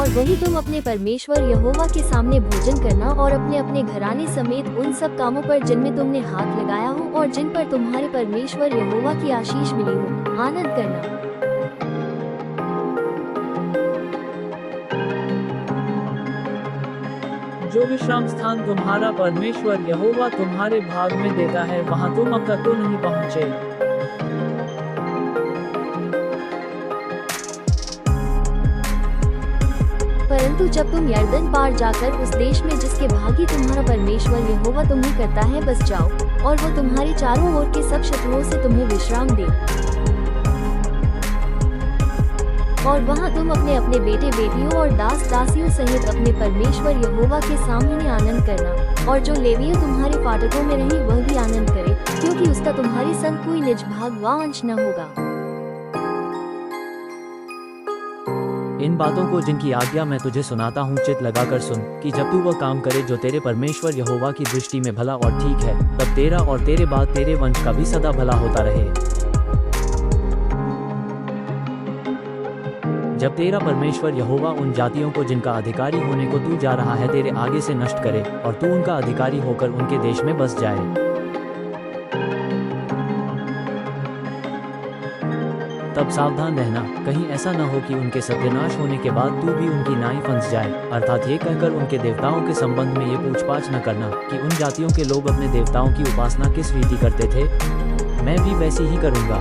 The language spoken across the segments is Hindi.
और वही तुम अपने परमेश्वर यहोवा के सामने भोजन करना और अपने अपने घराने समेत उन सब कामों पर जिनमें तुमने हाथ लगाया हो और जिन पर तुम्हारे परमेश्वर यहोवा की आशीष मिली हो, आनंद करना। जो विश्राम स्थान तुम्हारा परमेश्वर यहोवा तुम्हारे भाग में देता है, वहां तुम अब तक तो नहीं पहुँचे। परंतु जब तुम यरदन पार जाकर उस देश में जिसके भागी तुम्हारा परमेश्वर यहोवा तुम्हें करता है बस जाओ, और वो तुम्हारी चारों ओर के सब शत्रुओं से तुम्हें विश्राम दे, और वहां तुम अपने अपने बेटे बेटियों और दास दासियों सहित अपने परमेश्वर यहोवा के सामने आनंद करना, और जो लेवियों तुम्हारे फाटकों में रही वह भी आनंद करे, क्योंकि उसका तुम्हारे संग कोई निज भाग व अंश न होगा। इन बातों को जिनकी आज्ञा मैं तुझे सुनाता हूँ चित लगाकर सुन, कि जब तू वह काम करे जो तेरे परमेश्वर यहोवा की दृष्टि में भला और ठीक है, तब तेरा और तेरे बाद तेरे वंश का भी सदा भला होता रहे। जब तेरा परमेश्वर यहोवा उन जातियों को जिनका अधिकारी होने को तू जा रहा है तेरे आगे से नष्ट करे, और तू उनका अधिकारी होकर उनके देश में बस जाए, तब सावधान रहना, कहीं ऐसा न हो कि उनके सत्यानाश होने के बाद तू भी उनकी नाई फंस जाए। अर्थात ये कहकर उनके देवताओं के संबंध में ये पूछपाछ न करना कि उन जातियों के लोग अपने देवताओं की उपासना किस रीति करते थे, मैं भी वैसी ही करूँगा।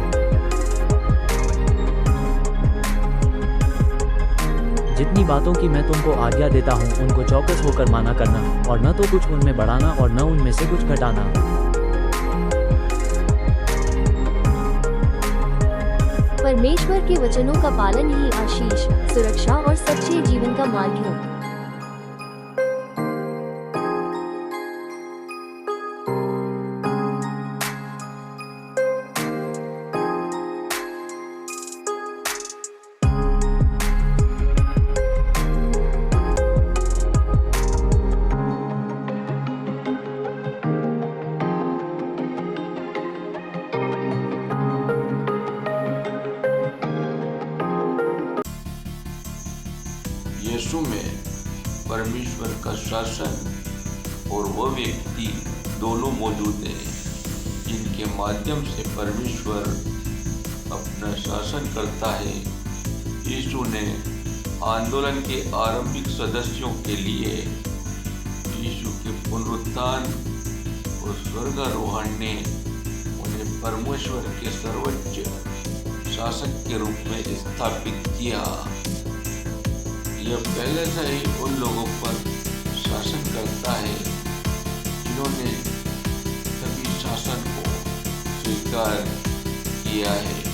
जितनी बातों की मैं तुमको आज्ञा देता हूँ उनको चौकस होकर माना करना, और न तो कुछ उनमें बढ़ाना और न उनमें से कुछ घटाना। परमेश्वर के वचनों का पालन ही आशीष, सुरक्षा और सच्चे जीवन का मार्ग है। यीशु में परमेश्वर का शासन और वह व्यक्ति दोनों मौजूद है, जिनके माध्यम से परमेश्वर अपना शासन करता है। यीशु ने आंदोलन के आरंभिक सदस्यों के लिए यीशु के पुनरुत्थान और स्वर्गारोहण ने उन्हें परमेश्वर के सर्वोच्च शासक के रूप में स्थापित किया। यह पहले से ही उन लोगों पर शासन करता है जिन्होंने सभी शासन को स्वीकार किया है।